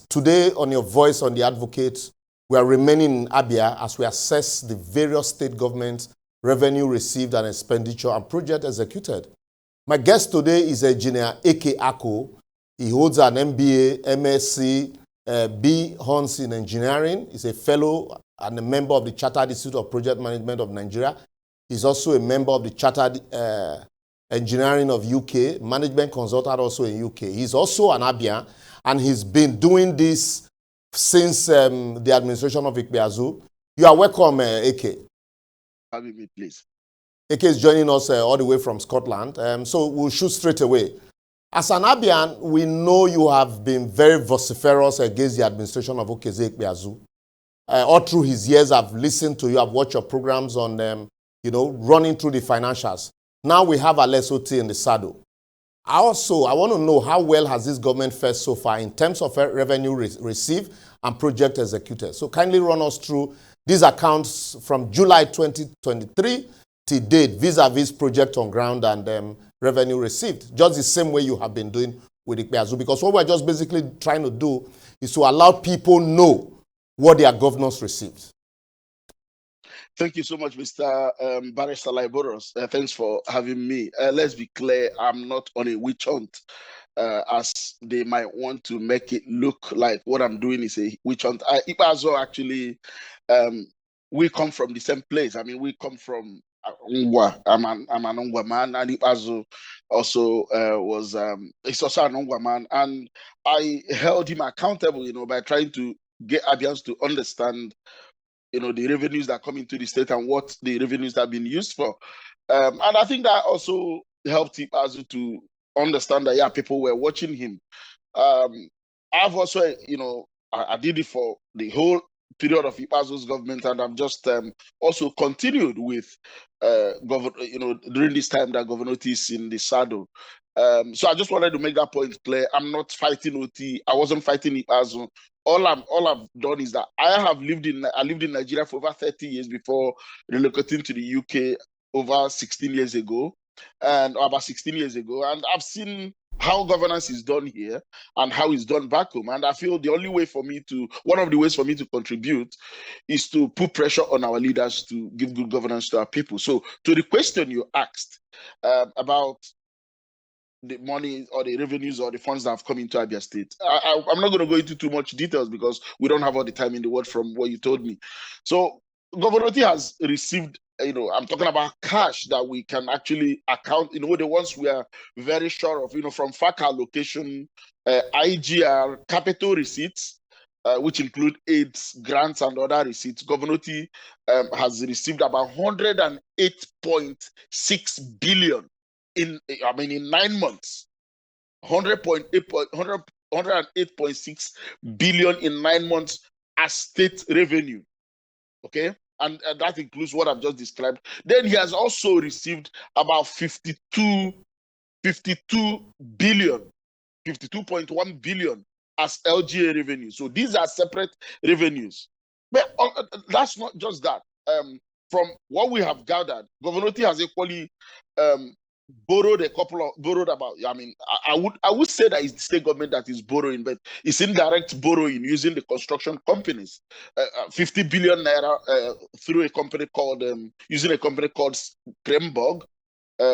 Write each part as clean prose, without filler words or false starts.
Today, on your Voice on the Advocate, we are remaining in Abia as we assess the various state governments' revenue received and expenditure and project executed. My guest today is Engineer A.K. Ako. He holds an MBA, MSc, B. Hons in Engineering. He's a fellow and a member of the Chartered Institute of Project Management of Nigeria. He's also a member of the Chartered Engineering of UK, management consultant also in UK. He's also an Abian, and he's been doing this since the administration of Ikpeazu. You are welcome, AK. Having me, please. AK is joining us all the way from Scotland. So we'll shoot straight away. As an Abian, we know you have been very vociferous against the administration of Okezie Ikpeazu. All through his years, I've listened to you, I've watched your programs on, running through the financials. Now we have Alesoti in the saddle. I want to know how well has this government fared so far in terms of revenue received and project executed. So kindly run us through these accounts from July 2023 to date, vis-a-vis project on ground and revenue received. Just the same way you have been doing with Ikpeazu, because what we're just basically trying to do is to allow people know what their governors received. Thank you so much, Mr. Barrister Liboros. Thanks for having me. Let's be clear, I'm not on a witch hunt, as they might want to make it look like what I'm doing is a witch hunt. Ikpeazu actually, we come from the same place. I mean, we come from Ongwa. I'm an Ongwa man, and Ikpeazu also he's also an Ongwa man. And I held him accountable, by trying to get Abians to understand the revenues that come into the state and what the revenues have been used for. And I think that also helped Ikpeazu to understand that, people were watching him. I've also, I did it for the whole period of Ikpeazu's government, and I've just also continued with, during this time that Governor Oti is in the saddle. So I just wanted to make that point clear. I'm not fighting Oti. I wasn't fighting Ikpeazu. All I've done is that I lived in Nigeria for over 30 years before relocating to the UK over 16 years ago, and about 16 years ago, and I've seen how governance is done here and how it's done back home. And I feel one of the ways for me to contribute is to put pressure on our leaders to give good governance to our people. So to the question you asked about the money or the revenues or the funds that have come into Abia State, I'm not going to go into too much details because we don't have all the time in the world from what you told me. So Governor Oti has received, I'm talking about cash that we can actually account, the ones we are very sure of, from FAC allocation, IGR, capital receipts, which include aids, grants, and other receipts. Governor Oti has received about 108.6 billion in 9 months. 108.6 billion in 9 months as state revenue. Okay, and that includes what I've just described. Then he has also received about 52 billion, 52.1 billion as LGA revenue. So these are separate revenues. But that's not just that. From what we have gathered, Governor Oti has equally borrowed about. I would say that it's the state government that is borrowing, but it's indirect borrowing using the construction companies. 50 billion naira through using a company called Kremborg,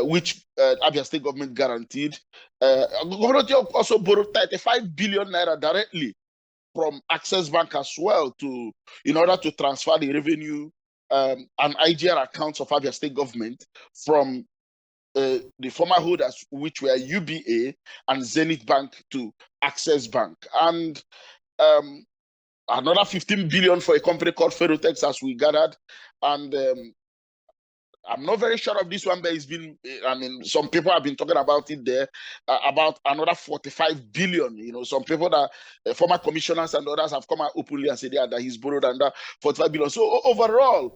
which Abia State government guaranteed. Governor Oti also borrowed 35 billion naira directly from Access Bank as well in order to transfer the revenue and IGR accounts of Abia State government from the former holders, which were UBA and Zenith Bank, to Access Bank, and another 15 billion for a company called Ferrotex, as we gathered. And I'm not very sure of this one, but it's been, some people have been talking about it there, about another 45 billion. Some people that former commissioners and others have come out openly and said that he's borrowed under 45 billion. So overall,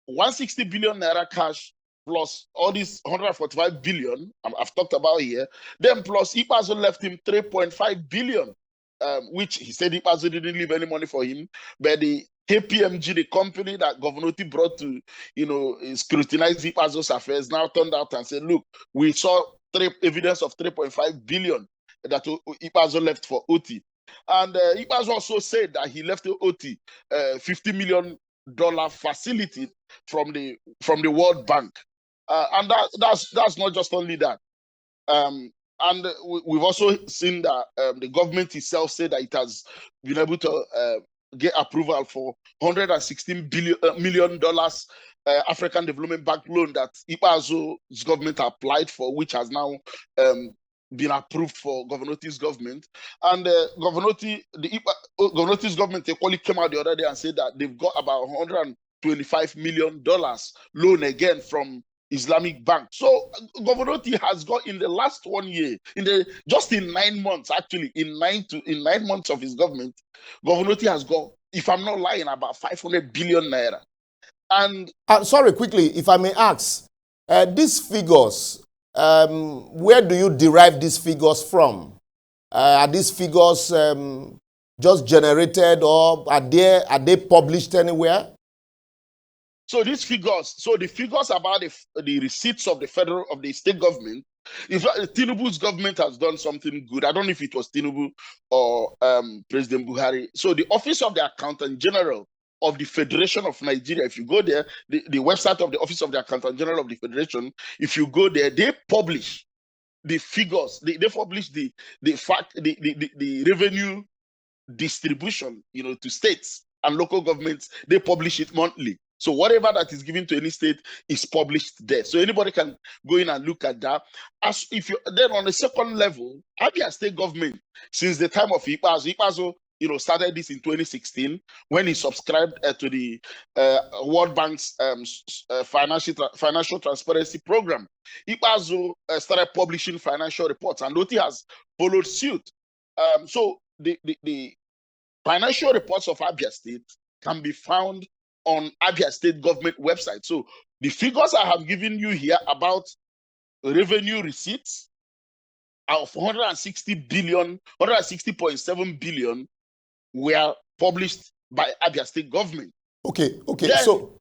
160 billion naira cash plus all these 145 billion I've talked about here, then plus Ikpeazu left him 3.5 billion, which he said Ikpeazu didn't leave any money for him, but the KPMG, the company that Governor Oti brought to, scrutinize Ikpeazu's affairs, now turned out and said, look, we saw evidence of 3.5 billion that Ikpeazu left for Oti. And Ibas also said that he left the OT $50 million facility from the World Bank. And that's not just only that. And we've also seen that the government itself said that it has been able to get approval for $116 million African Development Bank loan that Ipazo's government applied for, which has now been approved for Governor's government. And Governor's government equally came out the other day and said that they've got about $125 million loan again from Islamic Bank. So Governor has got, in the last 1 year, just in 9 months, actually, in 9 months of his government, Governor has got, if I'm not lying, about 500 billion naira. And sorry, quickly, if I may ask, these figures, where do you derive these figures from? Are these figures just generated, or are they published anywhere? So the figures about the receipts of the state government, if Tinubu's government has done something good, I don't know if it was Tinubu or President Buhari. So the Office of the Accountant General of the Federation of Nigeria, if you go there, the website of the Office of the Accountant General of the Federation, if you go there, they publish the figures. They publish the revenue distribution, to states and local governments. They publish it monthly. So whatever that is given to any state is published there. So anybody can go in and look at that. Then on the second level, Abia State government, since the time of Ipazo, started this in 2016 when he subscribed to the World Bank's financial transparency program. Ipazo started publishing financial reports, and Loti has followed suit. So the financial reports of Abia State can be found on Abia State government website. So the figures I have given you here about revenue receipts of 160.7 billion were published by Abia State government. Okay. Then, so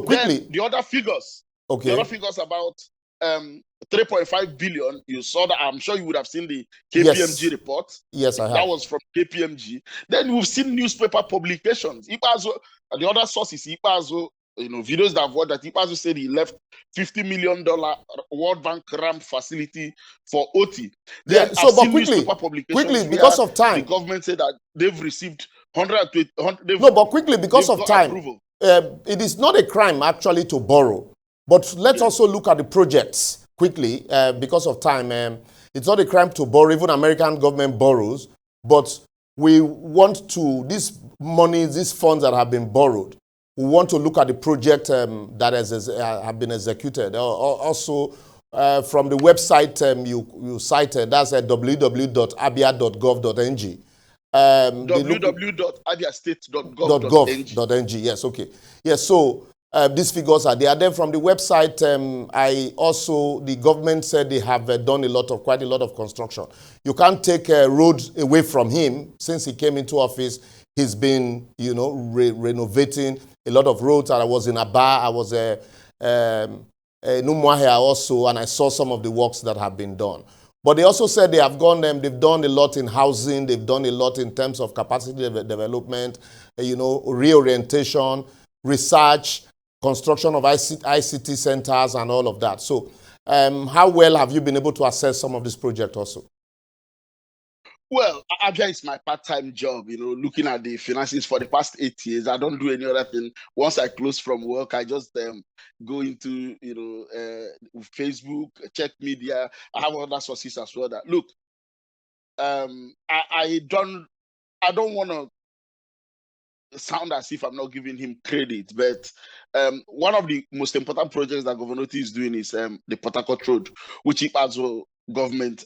quickly, the other figures. Okay. The other figures about 3.5 billion. You saw that. I'm sure you would have seen the KPMG report. Yes, I have. That was from KPMG. Then we've seen newspaper publications. Ipazo, the other sources, Ipazo, videos that have watched that Ipazo said he left $50 million World Bank ramp facility for OT. Then but quickly, because of time, the government said that they've received 120. No, but quickly, because of time, it is not a crime actually to borrow. But let's also look at the projects quickly, because of time. It's not a crime to borrow. Even American government borrows. But we want to, these funds that have been borrowed, we want to look at the project that have been executed. Also, from the website you cited, that's at www.abia.gov.ng. www.abiastate.gov.ng. Yes, okay. Yes, so these figures are there. Then from the website, the government said they have done quite a lot of construction. You can't take roads away from him. Since he came into office, he's been, renovating a lot of roads. I was in Aba, I was in Umuahia also, and I saw some of the works that have been done. But they also said they've done a lot in housing, they've done a lot in terms of capacity development, reorientation, research, construction of ICT centers and all of that. So how well have you been able to assess some of this project also? Well, Abia is my part-time job, looking at the finances for the past 8 years. I don't do any other thing. Once I close from work, I just go into, Facebook, check media. I have other sources as well that, look, I don't want to sound as if I'm not giving him credit, but one of the most important projects that Governor is doing is the Port Harcourt Road, which Ipazo government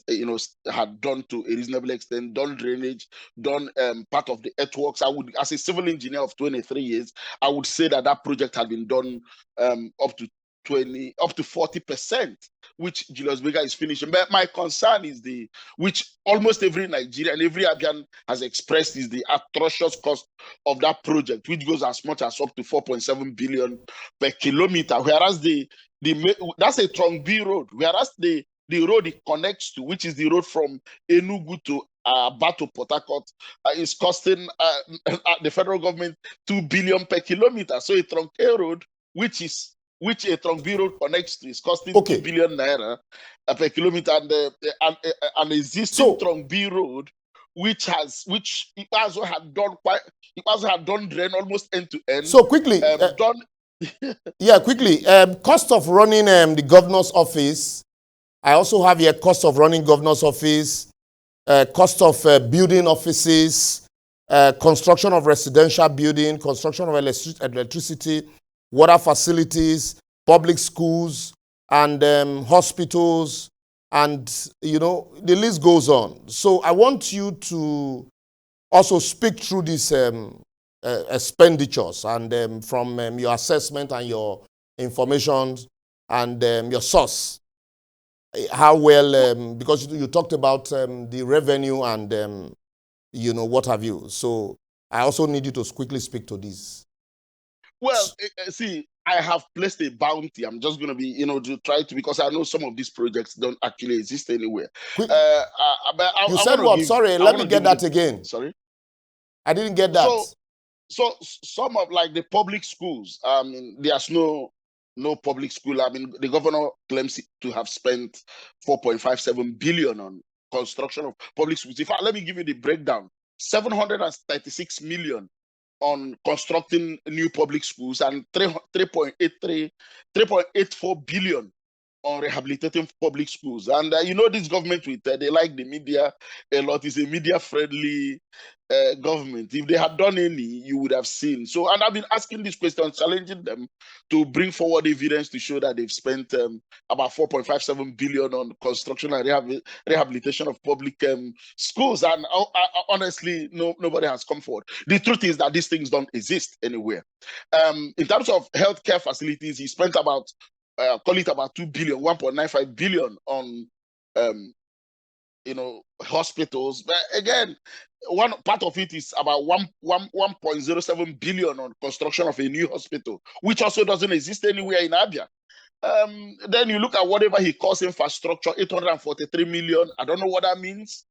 had done to a reasonable extent, done drainage, done part of the earthworks. I would, as a civil engineer of 23 years, I would say that project had been done up to 40%, which Julius Berger is finishing. But my concern is which almost every Nigerian, every Abian has expressed, is the atrocious cost of that project, which goes as much as up to 4.7 billion per kilometer. Whereas that's a Trong B road, whereas the road it connects to, which is the road from Enugu to Bato Port Harcourt is costing the federal government 2 billion per kilometer. So a trunk A road, which a trunk B road connects to, is costing 2 billion naira per kilometer, and an existing trunk B road, which it also had done drain almost end to end. So quickly, done. Yeah, quickly. Cost of running the governor's office. I also have here cost of running governor's office, cost of building offices, construction of residential building, construction of electricity, water facilities, public schools, and hospitals, and, you know, the list goes on. So I want you to also speak through these expenditures and from your assessment and your information and your source. How well, because you talked about the revenue and, you know, what have you. So I also need you to quickly speak to this. Well, see, I have placed a bounty. I'm just going to be, you know, to try to, because I know some of these projects don't actually exist anywhere. But you said what? Sorry, let me get that again. Sorry? I didn't get that. So some of, like, the public schools, there's no public school. I mean, the governor claims to have spent 4.57 billion on construction of public schools. In fact, let me give you the breakdown. 736 million on constructing new public schools, and 3.84 billion on rehabilitating public schools. And you know, this government, with they like the media a lot. Is a media friendly government. If they had done any, you would have seen. So, and I've been asking this question, challenging them to bring forward evidence to show that they've spent about 4.57 billion on construction and rehabilitation of public schools. And honestly, nobody has come forward. The truth is that these things don't exist anywhere. In terms of healthcare facilities, he spent about call it about 2 billion, 1.95 billion on hospitals. But again, one part of it is about 1.07 billion on construction of a new hospital, which also doesn't exist anywhere in Abia. Then you look at whatever he calls infrastructure, 843 million. I don't know what that means.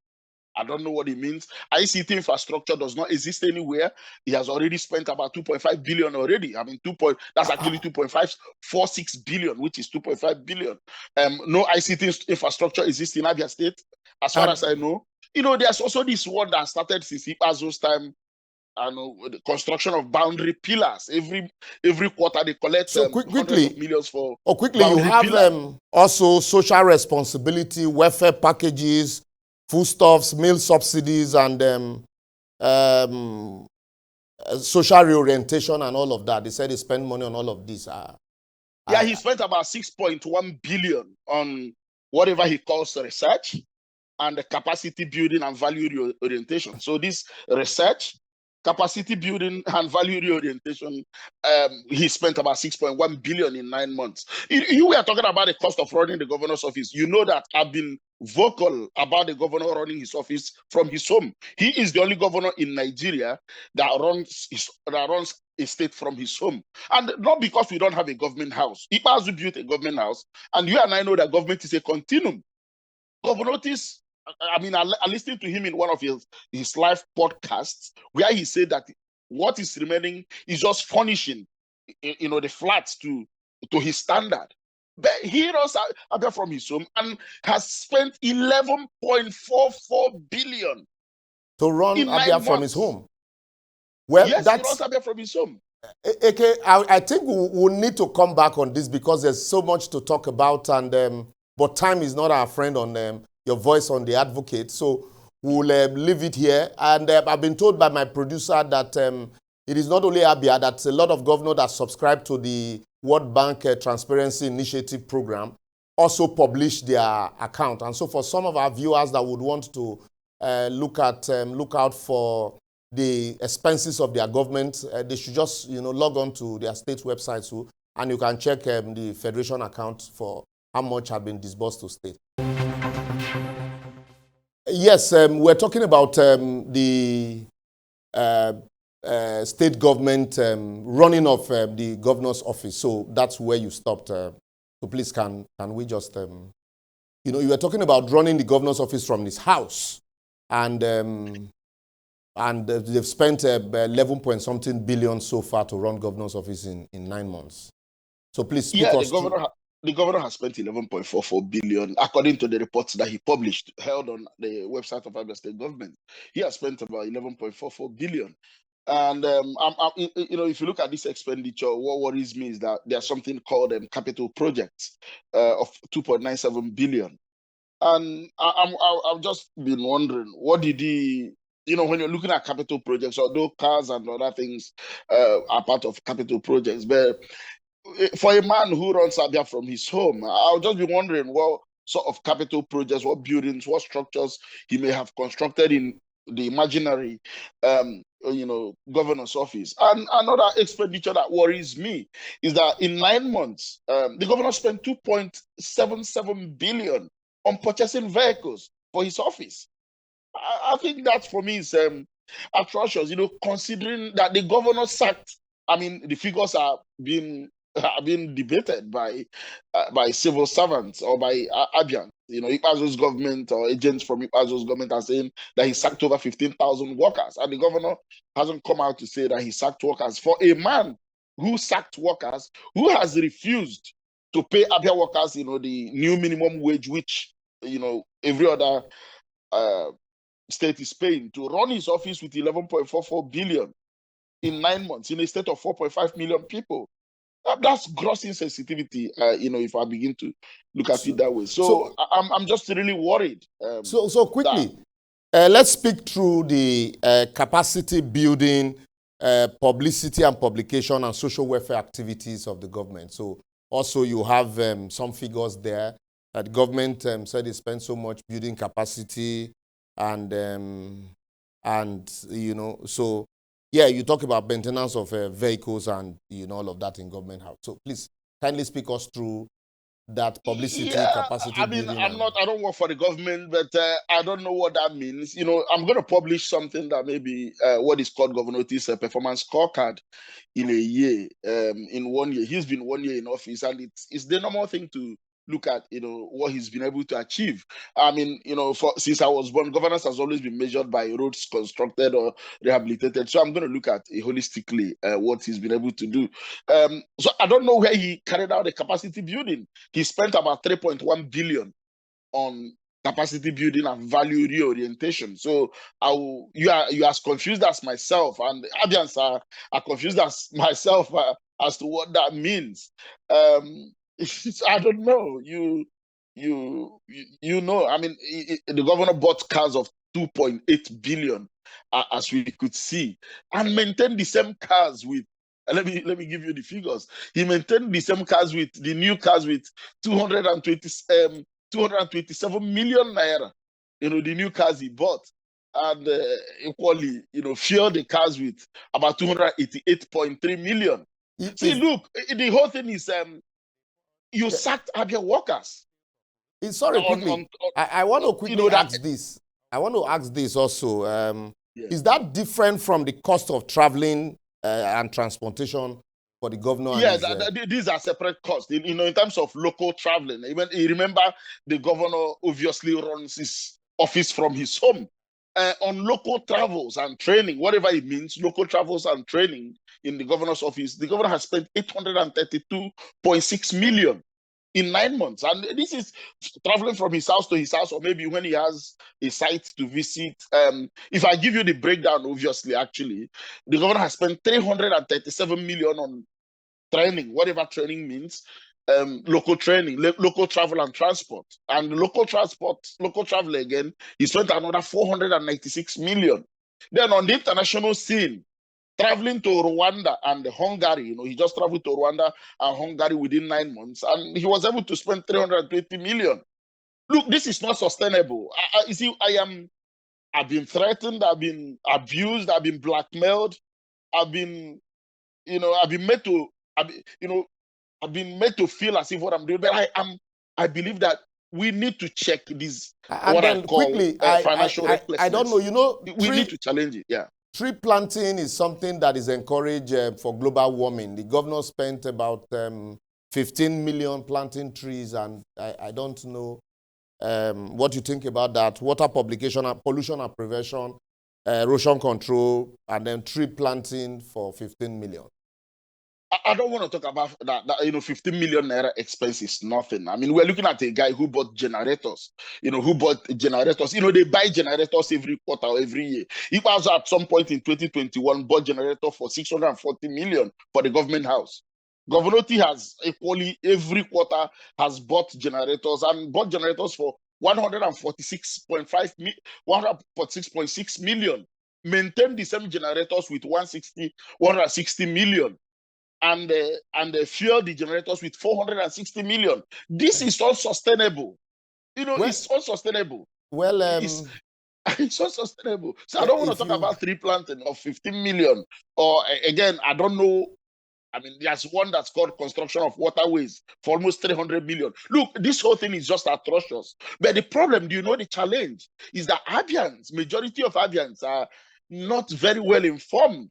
I don't know what it means. ICT infrastructure does not exist anywhere. He has already spent about 2.5 billion already. I mean, that's actually 2.546 billion, which is 2.5 billion. No ICT infrastructure exists in Abia State, as far as I know. You know, there's also this one that started since Ipazo's time. I know the construction of boundary pillars. Every quarter they collect hundreds of millions for. Quickly, you have also social responsibility, welfare packages, foodstuffs, meal subsidies, and social reorientation and all of that. They said they spend money on all of this. He spent about 6.1 billion on whatever he calls research and the capacity building and value orientation. So this research, capacity building, and value reorientation, he spent about 6.1 billion in 9 months. You were talking about the cost of running the governor's office. You know that I've been vocal about the governor running his office from his home. He is the only governor in Nigeria that runs a state from his home. And not because we don't have a government house. Ipazu built a government house, and you and I know that government is a continuum. Governor Otis, I mean, I listened to him in one of his live podcasts where he said that what is remaining is just furnishing, the flats to his standard. But he runs Abia from his home and has spent 11.44 billion to run Abia from his home. Well, yes, he runs Abia from his home. Okay, I think we'll need to come back on this because there's so much to talk about, and but time is not our friend on your voice on the advocate. So we'll leave it here. And I've been told by my producer that it is not only Abia, that a lot of governors that subscribe to the World Bank Transparency Initiative program also publish their account. And so for some of our viewers that would want to look out for the expenses of their government, they should just log on to their state website too, and you can check the federation account for how much have been disbursed to state. Yes, we're talking about the state government running of the governor's office. So that's where you stopped. So please, can we just, you were talking about running the governor's office from his house. and they've spent 11 point something billion so far to run governor's office in 9 months. So please speak Yeah, us through. The governor has spent 11.44 billion, according to the reports that he published, held on the website of Abia State Government. He has spent about 11.44 billion. And if you look at this expenditure, what worries me is that there's something called capital projects of 2.97 billion. And I've just been wondering, what did he, when you're looking at capital projects, although cars and other things are part of capital projects, but for a man who runs Abia from his home, I'll just be wondering what sort of capital projects, what buildings, what structures he may have constructed in the imaginary, governor's office. And another expenditure that worries me is that in 9 months, the governor spent 2.77 billion on purchasing vehicles for his office. I think that for me is atrocious, considering that the governor sacked. I mean, the figures are being debated by civil servants or by Abian. Ikpazo's government or agents from Ikpazo's government are saying that he sacked over 15,000 workers, and the governor hasn't come out to say that he sacked workers. For a man who sacked workers, who has refused to pay Abia workers, the new minimum wage, which every other state is paying, to run his office with 11.44 billion in 9 months in a state of 4.5 million people. That's gross insensitivity, if I begin to look at it that way. So I'm just really worried. So quickly, let's speak through the capacity building, publicity and publication and social welfare activities of the government. So also you have some figures there that the government said they spent so much building capacity and so yeah, you talk about maintenance of vehicles and all of that in government house. So please kindly speak us through that publicity, capacity building. I don't work for the government, but I don't know what that means. I'm going to publish something that maybe what is called Governor Otis performance scorecard in a year, in 1 year. He's been 1 year in office, and it's the normal thing to look at, what he's been able to achieve. I mean, since I was born, governance has always been measured by roads constructed or rehabilitated. So I'm going to look at holistically what he's been able to do. So I don't know where he carried out the capacity building. He spent about 3.1 billion on capacity building and value reorientation. So you are as confused as myself, and Abians are confused as myself as to what that means. I don't know. I mean, the governor bought cars of 2.8 billion, as we could see, and maintained the same cars with. Let me give you the figures. He maintained the same cars with the new cars with 227 million naira. The new cars he bought, and equally, fueled the cars with about 288.3 million. See, look, the whole thing is you sacked Abia workers. Sorry, quickly. I want to quickly ask this. I want to ask this also. Is that different from the cost of traveling and transportation for the governor? Yeah, these are separate costs. In terms of local traveling, even remember the governor obviously runs his office from his home. On local travels and training, whatever it means, local travels and training in the governor's office, the governor has spent 832.6 million in 9 months. And this is traveling from his house to his house, or maybe when he has a site to visit. If I give you the breakdown, obviously, actually, the governor has spent 337 million on training, whatever training means, local training, local travel and transport. And local travel again, he spent another 496 million. Then on the international scene, traveling to Rwanda and Hungary, he just traveled to Rwanda and Hungary within 9 months, and he was able to spend 320 million. Look, this is not sustainable. You see, I've been threatened, I've been abused, I've been blackmailed, I've been made to, I've been made to feel as if what I'm doing, but I believe that we need to check this. And what then I call quickly, financial recklessness. I don't know. We need to challenge it. Yeah. Tree planting is something that is encouraged for global warming. The governor spent about 15 million planting trees, and I don't know What do you think about that? Water publication, pollution and prevention, erosion control, and then tree planting for 15 million. I don't want to talk about that. 15 million naira expense is nothing. I mean, we're looking at a guy who bought generators. They buy generators every quarter or every year. He was at some point in 2021 bought generator for 640 million for the government house. Governor T has equally every quarter has bought generators and bought generators for 146.6 million. Maintain the same generators with 160 million. And fuel the generators with 460 million. This is unsustainable. It's unsustainable. Well, it's unsustainable. So I don't want to talk about tree planting of 15 million. Or again, I don't know. I mean, there's one that's called construction of waterways for almost 300 million. Look, this whole thing is just atrocious. But the problem, the challenge is that majority of Abians are not very well informed.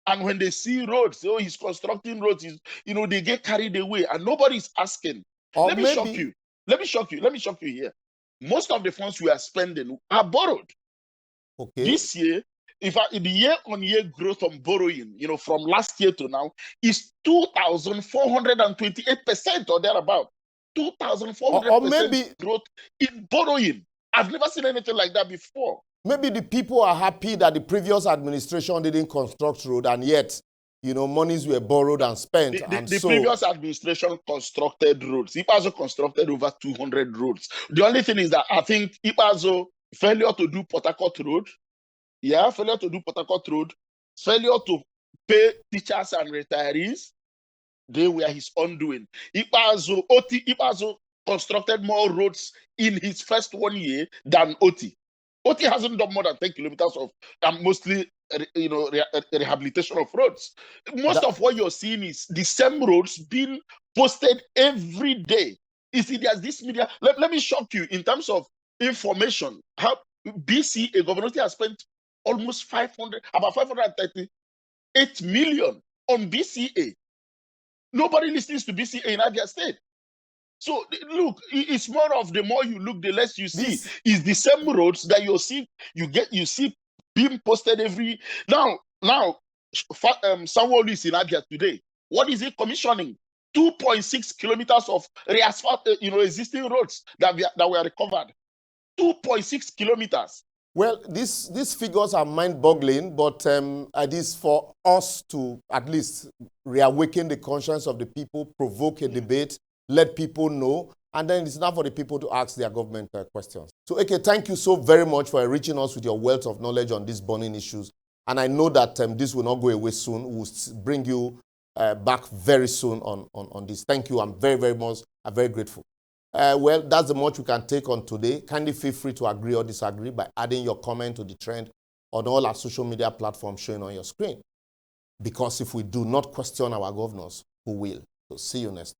And when they see roads, he's constructing roads, they get carried away and nobody's asking. Let me shock you here. Most of the funds we are spending are borrowed. Okay. This year, the year-on-year growth on borrowing, from last year to now, is 2,428% or thereabout. 2,400% growth in borrowing. I've never seen anything like that before. Maybe the people are happy that the previous administration didn't construct road, and yet, monies were borrowed and spent. The previous administration constructed roads. Ipazo constructed over 200 roads. The only thing is that I think Ipazo failure to do Port Harcourt Road, failure to pay teachers and retirees, they were his undoing. Ipazo constructed more roads in his first 1 year than Oti. Oti hasn't done more than 10 kilometers of mostly rehabilitation of roads. Most of what you're seeing is the same roads being posted every day. You see, there's this media. Let me shock you in terms of information. How BCA government has spent almost about 538 million on BCA. Nobody listens to BCA in Abia State. So look, it's more of the more you look, the less you see. It's the same roads that you see being posted every now. Sanwo-Olu is in Abia today. What is it commissioning? 2.6 kilometers of re-asphalt, existing roads that were recovered. 2.6 kilometers. Well, these figures are mind-boggling, but it is for us to at least reawaken the conscience of the people, provoke a debate, let people know, and then it's not for the people to ask their government questions. So, Eke, thank you so very much for enriching us with your wealth of knowledge on these burning issues. And I know that this will not go away soon. We'll bring you back very soon on this. Thank you. I'm very, very much very grateful. Well, that's the much we can take on today. Kindly feel free to agree or disagree by adding your comment to the trend on all our social media platforms showing on your screen. Because if we do not question our governors, who will? So see you next time.